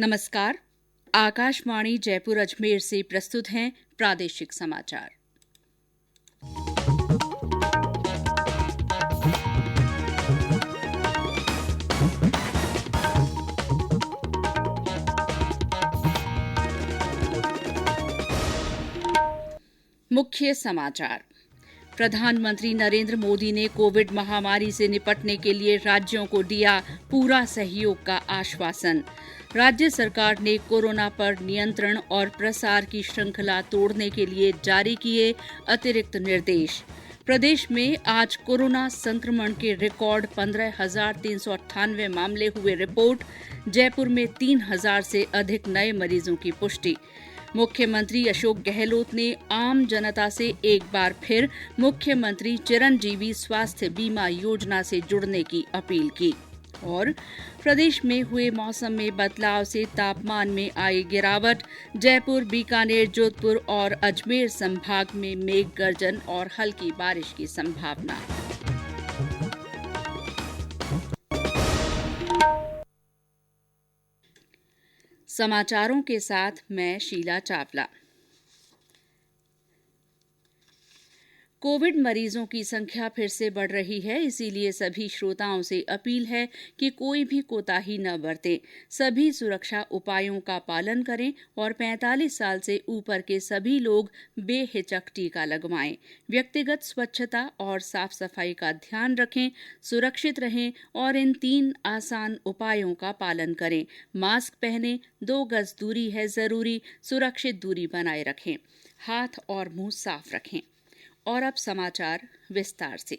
नमस्कार। आकाशवाणी जयपुर अजमेर से प्रस्तुत हैं प्रादेशिक समाचार। मुख्य समाचार। प्रधानमंत्री नरेंद्र मोदी ने कोविड महामारी से निपटने के लिए राज्यों को दिया पूरा सहयोग का आश्वासन। राज्य सरकार ने कोरोना पर नियंत्रण और प्रसार की श्रृंखला तोड़ने के लिए जारी किए अतिरिक्त निर्देश। प्रदेश में आज कोरोना संक्रमण के रिकॉर्ड 15,398 मामले हुए रिपोर्ट। जयपुर में 3,000 से अधिक नए मरीजों की पुष्टि। मुख्यमंत्री अशोक गहलोत ने आम जनता से एक बार फिर मुख्यमंत्री चिरंजीवी स्वास्थ्य बीमा योजना से जुड़ने की अपील की। और प्रदेश में हुए मौसम में बदलाव से तापमान में आई गिरावट। जयपुर, बीकानेर, जोधपुर और अजमेर संभाग में मेघ गर्जन और हल्की बारिश की संभावना। समाचारों के साथ मैं शीला चावला। कोविड मरीजों की संख्या फिर से बढ़ रही है, इसीलिए सभी श्रोताओं से अपील है कि कोई भी कोताही न बरतें। सभी सुरक्षा उपायों का पालन करें और 45 साल से ऊपर के सभी लोग बेहिचक टीका लगवाएं। व्यक्तिगत स्वच्छता और साफ सफाई का ध्यान रखें, सुरक्षित रहें और इन 3 आसान उपायों का पालन करें। मास्क पहनें, 2 गज दूरी है जरूरी, सुरक्षित दूरी बनाए रखें, हाथ और मुंह साफ रखें। और अब समाचार विस्तार से।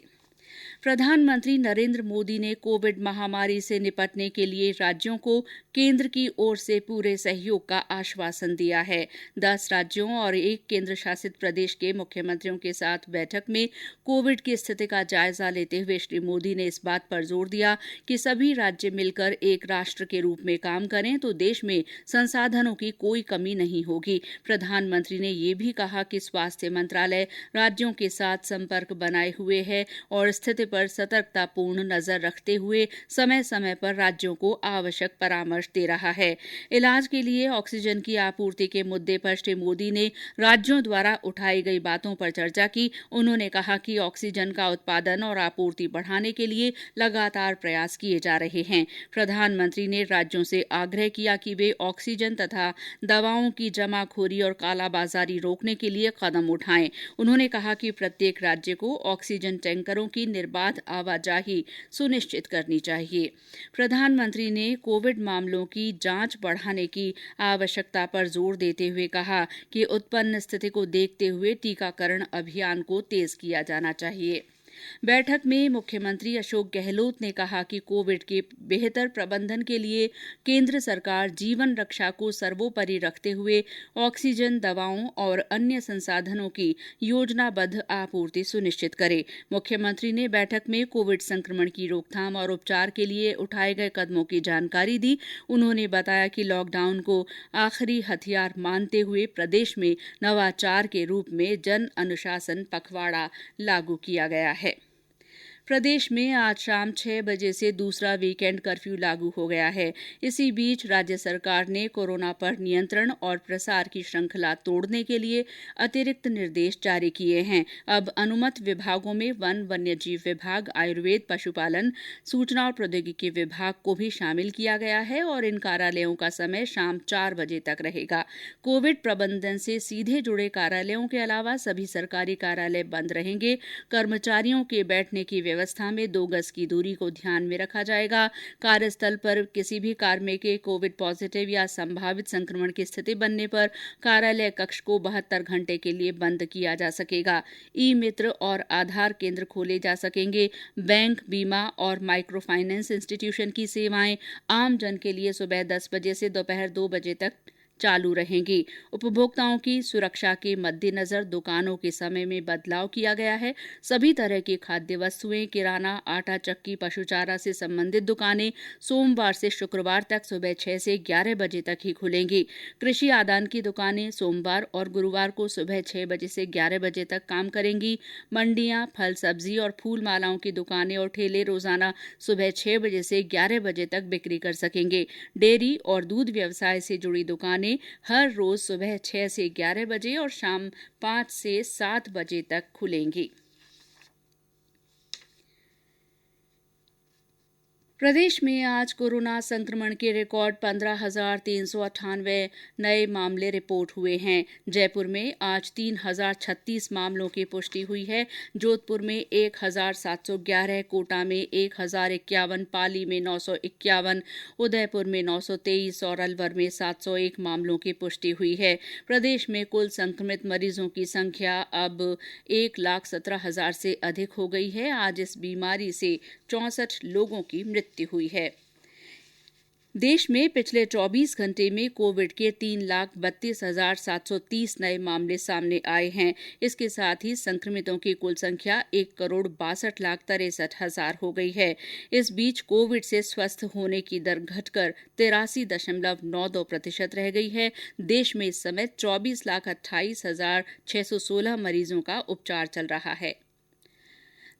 प्रधानमंत्री नरेंद्र मोदी ने कोविड महामारी से निपटने के लिए राज्यों को केंद्र की ओर से पूरे सहयोग का आश्वासन दिया है। 10 राज्यों और 1 केंद्र शासित प्रदेश के मुख्यमंत्रियों के साथ बैठक में कोविड की स्थिति का जायजा लेते हुए श्री मोदी ने इस बात पर जोर दिया कि सभी राज्य मिलकर एक राष्ट्र के रूप में काम करें तो देश में संसाधनों की कोई कमी नहीं होगी। प्रधानमंत्री ने ये भी कहा कि स्वास्थ्य मंत्रालय राज्यों के साथ संपर्क बनाए हुए है और स्थिति पर सतर्कतापूर्ण नजर रखते हुए समय समय पर राज्यों को आवश्यक परामर्श दे रहा है। इलाज के लिए ऑक्सीजन की आपूर्ति के मुद्दे पर श्री मोदी ने राज्यों द्वारा उठाई गई बातों पर चर्चा की। उन्होंने कहा कि ऑक्सीजन का उत्पादन और आपूर्ति बढ़ाने के लिए लगातार प्रयास किए जा रहे हैं। प्रधानमंत्री ने राज्यों से आग्रह किया कि वे ऑक्सीजन तथा दवाओं की जमाखोरी और कालाबाजारी रोकने के लिए कदम उठाएं। उन्होंने कहा कि प्रत्येक राज्य को ऑक्सीजन टैंकरों की निर्बाध आवाजाही सुनिश्चित करनी चाहिए। प्रधानमंत्री ने कोविड मामलों की जांच बढ़ाने की आवश्यकता पर जोर देते हुए कहा कि उत्पन्न स्थिति को देखते हुए टीकाकरण अभियान को तेज किया जाना चाहिए। बैठक में मुख्यमंत्री अशोक गहलोत ने कहा कि कोविड के बेहतर प्रबंधन के लिए केंद्र सरकार जीवन रक्षा को सर्वोपरि रखते हुए ऑक्सीजन, दवाओं और अन्य संसाधनों की योजनाबद्ध आपूर्ति सुनिश्चित करे। मुख्यमंत्री ने बैठक में कोविड संक्रमण की रोकथाम और उपचार के लिए उठाए गए कदमों की जानकारी दी। उन्होंने बताया कि लॉकडाउन को आखिरी हथियार मानते हुए प्रदेश में नवाचार के रूप में जन अनुशासन पखवाड़ा लागू किया गया है। प्रदेश में आज शाम 6 बजे से दूसरा वीकेंड कर्फ्यू लागू हो गया है। इसी बीच राज्य सरकार ने कोरोना पर नियंत्रण और प्रसार की श्रृंखला तोड़ने के लिए अतिरिक्त निर्देश जारी किए हैं। अब अनुमत विभागों में वन, वन्यजीव विभाग, आयुर्वेद, पशुपालन, सूचना और प्रौद्योगिकी विभाग को भी शामिल किया गया है और इन कार्यालयों का समय शाम 4 बजे तक रहेगा। कोविड प्रबंधन से सीधे जुड़े कार्यालयों के अलावा सभी सरकारी कार्यालय बंद रहेंगे। कर्मचारियों के बैठने की व्यवस्था में 2 गज की दूरी को ध्यान में रखा जाएगा। कार्यस्थल पर किसी भी कार्मिक के कोविड पॉजिटिव या संभावित संक्रमण की स्थिति बनने पर कार्यालय कक्ष को 72 घंटे के लिए बंद किया जा सकेगा। ई मित्र और आधार केंद्र खोले जा सकेंगे। बैंक, बीमा और माइक्रो फाइनेंस इंस्टीट्यूशन की सेवाएं आम जन के लिए सुबह 10 बजे से दोपहर 2 बजे तक चालू रहेंगी। उपभोक्ताओं की सुरक्षा के मद्देनजर दुकानों के समय में बदलाव किया गया है। सभी तरह की खाद्य वस्तुएं, किराना, आटा चक्की, पशुचारा से संबंधित दुकानें सोमवार से शुक्रवार तक सुबह 6 से 11 बजे तक ही खुलेंगी। कृषि आदान की दुकानें सोमवार और गुरुवार को सुबह 6 बजे से 11 बजे तक काम करेंगी। मंडियां, फल सब्जी और फूल मालाओं की दुकानें और ठेले रोजाना सुबह 6 बजे से 11 बजे तक बिक्री कर सकेंगे। डेयरी और दूध व्यवसाय से जुड़ी दुकानें हर रोज सुबह 6 से 11 बजे और शाम 5 से 7 बजे तक खुलेंगी। प्रदेश में आज कोरोना संक्रमण के रिकॉर्ड 15,398 नए मामले रिपोर्ट हुए हैं। जयपुर में आज 3,036 मामलों की पुष्टि हुई है। जोधपुर में 1,711, कोटा में 1,051, पाली में 951, उदयपुर में 923 और अलवर में 701 मामलों की पुष्टि हुई है। प्रदेश में कुल संक्रमित मरीजों की संख्या अब 1,17,000 से अधिक हो गई है। आज इस बीमारी से 64 लोगों की मृत्यु हुई है। देश में पिछले 24 घंटे में कोविड के 3,32,730 नए मामले सामने आए हैं। इसके साथ ही संक्रमितों की कुल संख्या 1,62,63,000 हो गई है। इस बीच कोविड से स्वस्थ होने की दर घटकर 83.92% रह गई है। देश में इस समय 24,28,616 मरीजों का उपचार चल रहा है।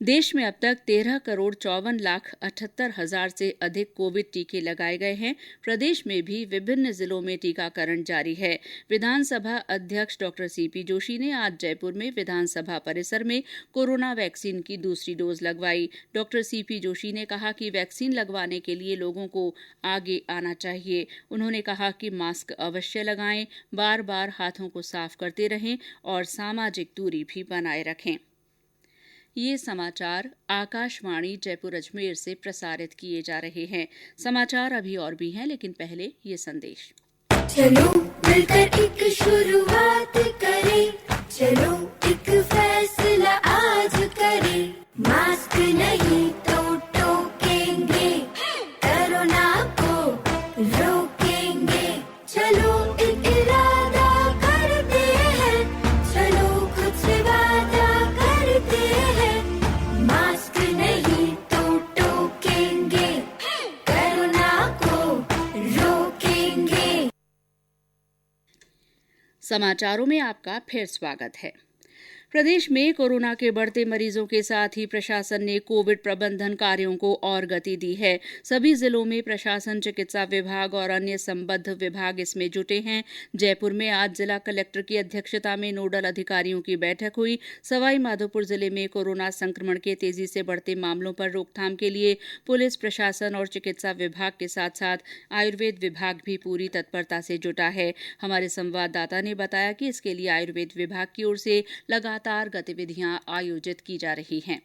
देश में अब तक 13,54,78,000 से अधिक कोविड टीके लगाए गए हैं। प्रदेश में भी विभिन्न जिलों में टीकाकरण जारी है। विधानसभा अध्यक्ष डॉ सीपी जोशी ने आज जयपुर में विधानसभा परिसर में कोरोना वैक्सीन की दूसरी डोज लगवाई। डॉ सीपी जोशी ने कहा कि वैक्सीन लगवाने के लिए लोगों को आगे आना चाहिए। उन्होंने कहा कि मास्क अवश्य लगाएं, बार बार हाथों को साफ करते रहें और सामाजिक दूरी भी बनाए रखें। ये समाचार आकाशवाणी जयपुर अजमेर से प्रसारित किए जा रहे हैं। समाचार अभी और भी हैं, लेकिन पहले ये संदेश। चलो मिलकर एक शुरुआत करें, चलो एक फैसला आज करें, मास्क नहीं तो टोकेंगे, कोरोना को रोकेंगे, चलो एक इरादा करते हैं, चलो खुद से वादा करते हैं, मास्क नहीं तो टोकेंगे, कोरोना को रोकेंगे। समाचारों में आपका फिर स्वागत है। प्रदेश में कोरोना के बढ़ते मरीजों के साथ ही प्रशासन ने कोविड प्रबंधन कार्यों को और गति दी है। सभी जिलों में प्रशासन, चिकित्सा विभाग और अन्य संबद्ध विभाग इसमें जुटे हैं। जयपुर में आज जिला कलेक्टर की अध्यक्षता में नोडल अधिकारियों की बैठक हुई। सवाई माधोपुर जिले में कोरोना संक्रमण के तेजी से बढ़ते मामलों पर रोकथाम के लिए पुलिस प्रशासन और चिकित्सा विभाग के साथ साथ आयुर्वेद विभाग भी पूरी तत्परता से जुटा है। हमारे संवाददाता ने बताया कि इसके लिए आयुर्वेद विभाग की ओर से लगातार गतिविधियां आयोजित की जा रही हैं।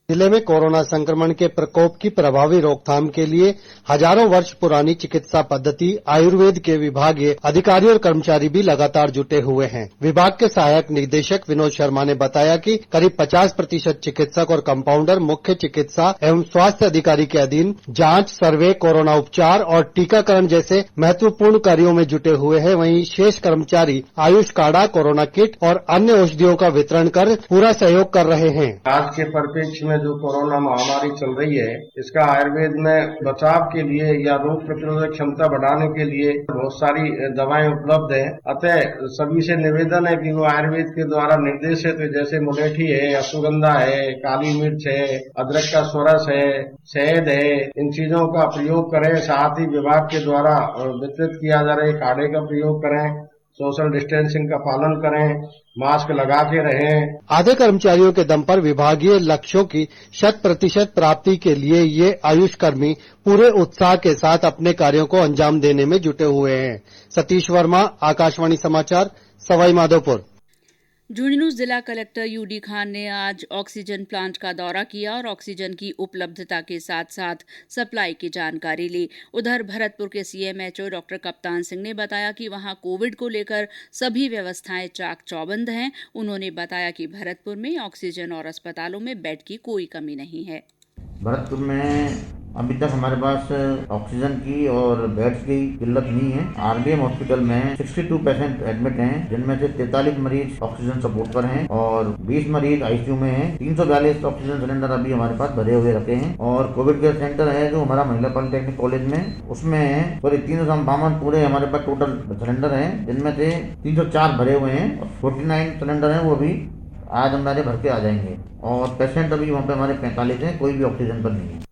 जिले में कोरोना संक्रमण के प्रकोप की प्रभावी रोकथाम के लिए हजारों वर्ष पुरानी चिकित्सा पद्धति आयुर्वेद के विभागीय अधिकारी और कर्मचारी भी लगातार जुटे हुए हैं। विभाग के सहायक निदेशक विनोद शर्मा ने बताया कि करीब 50% चिकित्सक और कंपाउंडर मुख्य चिकित्सा एवं स्वास्थ्य अधिकारी के अधीन जांच, सर्वे, कोरोना उपचार और टीकाकरण जैसे महत्वपूर्ण कार्यों में जुटे हुए हैं। वहीं शेष कर्मचारी आयुष काढ़ा, कोरोना किट और अन्य औषधियों का वितरण कर पूरा सहयोग कर रहे हैं। आज के परिप्रेक्ष्य में जो कोरोना महामारी चल रही है, इसका आयुर्वेद में बचाव के लिए या रोग प्रतिरोधक क्षमता बढ़ाने के लिए बहुत सारी दवाएं उपलब्ध हैं। अतः सभी से निवेदन है कि वो आयुर्वेद के द्वारा निर्देशित जैसे मुलेठी है, अश्वगंधा है, काली मिर्च है, अदरक का स्वरस है, शहद है, इन चीजों का प्रयोग करें। साथ ही विभाग के द्वारा वितरित किया जा रहे काढ़े का प्रयोग करें, सोशल डिस्टेंसिंग का पालन करें, मास्क लगा के रहें। आधे कर्मचारियों के दम पर विभागीय लक्ष्यों की 100% प्राप्ति के लिए ये आयुष कर्मी पूरे उत्साह के साथ अपने कार्यों को अंजाम देने में जुटे हुए हैं। सतीश वर्मा, आकाशवाणी समाचार, सवाई माधोपुर। झुंझुनू जिला कलेक्टर यूडी खान ने आज ऑक्सीजन प्लांट का दौरा किया और ऑक्सीजन की उपलब्धता के साथ साथ सप्लाई की जानकारी ली। उधर भरतपुर के सीएमएचओ डॉक्टर कप्तान सिंह ने बताया कि वहां कोविड को लेकर सभी व्यवस्थाएं चाक चौबंद हैं। उन्होंने बताया कि भरतपुर में ऑक्सीजन और अस्पतालों में बेड की कोई कमी नहीं है। भरतपुर में अभी तक हमारे पास ऑक्सीजन की और बेड्स की किल्लत नहीं है। आरबीएम हॉस्पिटल में 62 पेशेंट एडमिट हैं, जिनमें से 43 मरीज ऑक्सीजन सपोर्ट पर हैं और 20 मरीज आईसीयू में हैं। 342 ऑक्सीजन सिलेंडर अभी हमारे पास भरे हुए रखे हैं और कोविड केयर सेंटर है जो हमारा महिला पॉलिटेक्निक कॉलेज में, उसमें 352 पूरे हमारे पास टोटल सिलेंडर है, जिनमें से 304 भरे हुए हैं और 49 सिलेंडर है वो भी आज हमारे भर के आ जाएंगे और पेशेंट अभी वहाँ पे हमारे 45 हैं, कोई भी ऑक्सीजन पर नहीं है।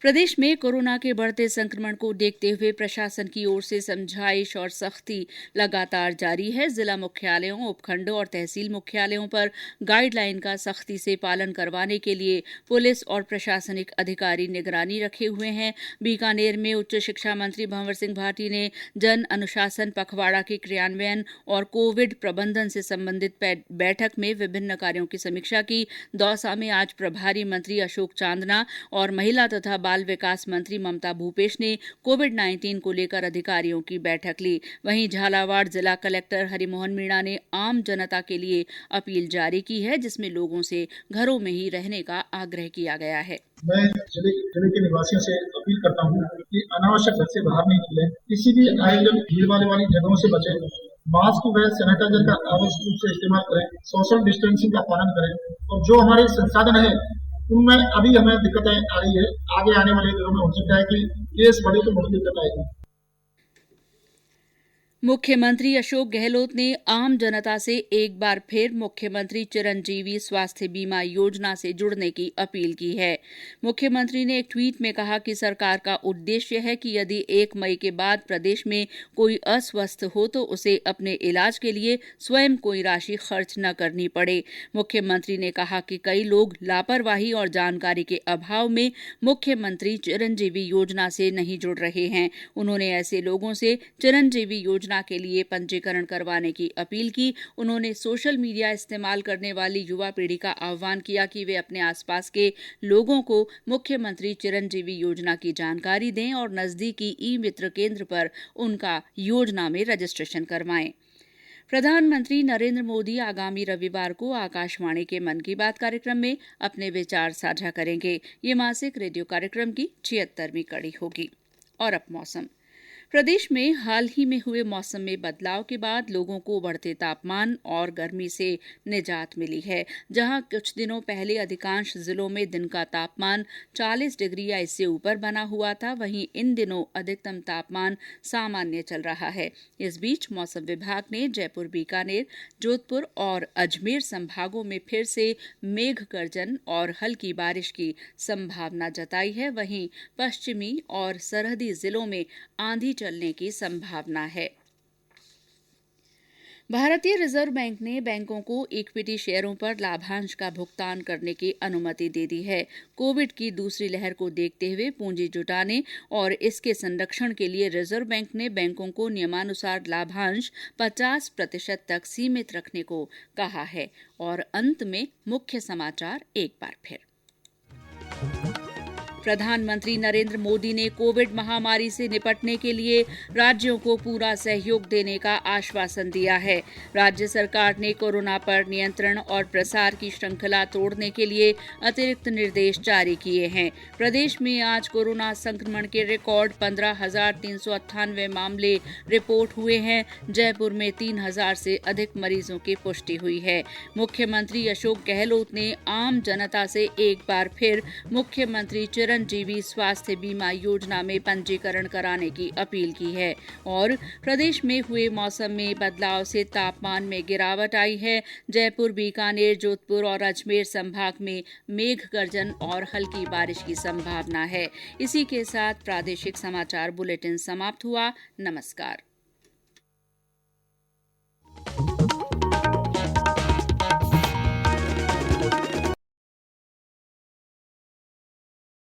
प्रदेश में कोरोना के बढ़ते संक्रमण को देखते हुए प्रशासन की ओर से समझाइश और सख्ती लगातार जारी है। जिला मुख्यालयों, उपखंडों और तहसील मुख्यालयों पर गाइडलाइन का सख्ती से पालन करवाने के लिए पुलिस और प्रशासनिक अधिकारी निगरानी रखे हुए हैं। बीकानेर में उच्च शिक्षा मंत्री भंवर सिंह भाटी ने जन अनुशासन पखवाड़ा के क्रियान्वयन और कोविड प्रबंधन से संबंधित बैठक में विभिन्न कार्यों की समीक्षा की। दौसा में आज प्रभारी मंत्री अशोक चांदना और महिला तथा बाल विकास मंत्री ममता भूपेश ने कोविड-19 को लेकर अधिकारियों की बैठक ली। वहीं झालावाड़ जिला कलेक्टर हरिमोहन मीणा ने आम जनता के लिए अपील जारी की है, जिसमें लोगों से घरों में ही रहने का आग्रह किया गया है। मैं जिले के निवासियों से अपील करता हूँ कि अनावश्यक घर से बाहर नहीं निकले, किसी भी आयोजन भीड़ वाली जगहों से बचें, मास्क व सैनिटाइजर का आवश्यक रूप से इस्तेमाल करें, सोशल डिस्टेंसिंग का पालन करें और जो हमारे संसाधन है उनमें अभी हमें दिक्कतें आ रही है, आगे आने वाले दिनों में हो सकता है कि केस बढ़े तो बहुत दिक्कत आएगी। मुख्यमंत्री अशोक गहलोत ने आम जनता से एक बार फिर मुख्यमंत्री चिरंजीवी स्वास्थ्य बीमा योजना से जुड़ने की अपील की है। मुख्यमंत्री ने एक ट्वीट में कहा कि सरकार का उद्देश्य है कि यदि 1 मई के बाद प्रदेश में कोई अस्वस्थ हो तो उसे अपने इलाज के लिए स्वयं कोई राशि खर्च न करनी पड़े। मुख्यमंत्री ने कहा कि कई लोग लापरवाही और जानकारी के अभाव में मुख्यमंत्री चिरंजीवी योजना से नहीं जुड़ रहे हैं। उन्होंने ऐसे लोगों से चिरंजीवी योजना के लिए पंजीकरण करवाने की अपील की। उन्होंने सोशल मीडिया इस्तेमाल करने वाली युवा पीढ़ी का आह्वान किया कि वे अपने आसपास के लोगों को मुख्यमंत्री चिरंजीवी योजना की जानकारी दें और नजदीकी ई मित्र केंद्र पर उनका योजना में रजिस्ट्रेशन करवाएं। प्रधानमंत्री नरेंद्र मोदी आगामी रविवार को आकाशवाणी के मन की बात कार्यक्रम में अपने विचार साझा करेंगे। ये मासिक रेडियो कार्यक्रम की 76वीं कड़ी होगी। और अब मौसम। प्रदेश में हाल ही में हुए मौसम में बदलाव के बाद लोगों को बढ़ते तापमान और गर्मी से निजात मिली है। जहां कुछ दिनों पहले अधिकांश जिलों में दिन का तापमान 40 डिग्री या इससे ऊपर बना हुआ था, वहीं इन दिनों अधिकतम तापमान सामान्य चल रहा है। इस बीच मौसम विभाग ने जयपुर, बीकानेर, जोधपुर और अजमेर संभागों में फिर से मेघ गर्जन और हल्की बारिश की संभावना जताई है। वहीं पश्चिमी और सरहदी जिलों में आंधी चलने की संभावना है। भारतीय रिजर्व बैंक ने बैंकों को इक्विटी शेयरों पर लाभांश का भुगतान करने की अनुमति दे दी है। कोविड की दूसरी लहर को देखते हुए पूंजी जुटाने और इसके संरक्षण के लिए रिजर्व बैंक ने बैंकों को नियमानुसार लाभांश 50% तक सीमित रखने को कहा है। और अंत में मुख्य समाचार एक बार फिर। प्रधानमंत्री नरेंद्र मोदी ने कोविड महामारी से निपटने के लिए राज्यों को पूरा सहयोग देने का आश्वासन दिया है। राज्य सरकार ने कोरोना पर नियंत्रण और प्रसार की श्रृंखला तोड़ने के लिए अतिरिक्त निर्देश जारी किए हैं। प्रदेश में आज कोरोना संक्रमण के रिकॉर्ड 15,398 मामले रिपोर्ट हुए हैं। जयपुर में 3,000 से अधिक मरीजों की पुष्टि हुई है। मुख्यमंत्री अशोक गहलोत ने आम जनता से एक बार फिर मुख्यमंत्री चिरंजीवी स्वास्थ्य बीमा योजना में पंजीकरण कराने की अपील की है। और प्रदेश में हुए मौसम में बदलाव से तापमान में गिरावट आई है। जयपुर, बीकानेर, जोधपुर और अजमेर संभाग में मेघ गर्जन और हल्की बारिश की संभावना है। इसी के साथ प्रादेशिक समाचार बुलेटिन समाप्त हुआ। नमस्कार।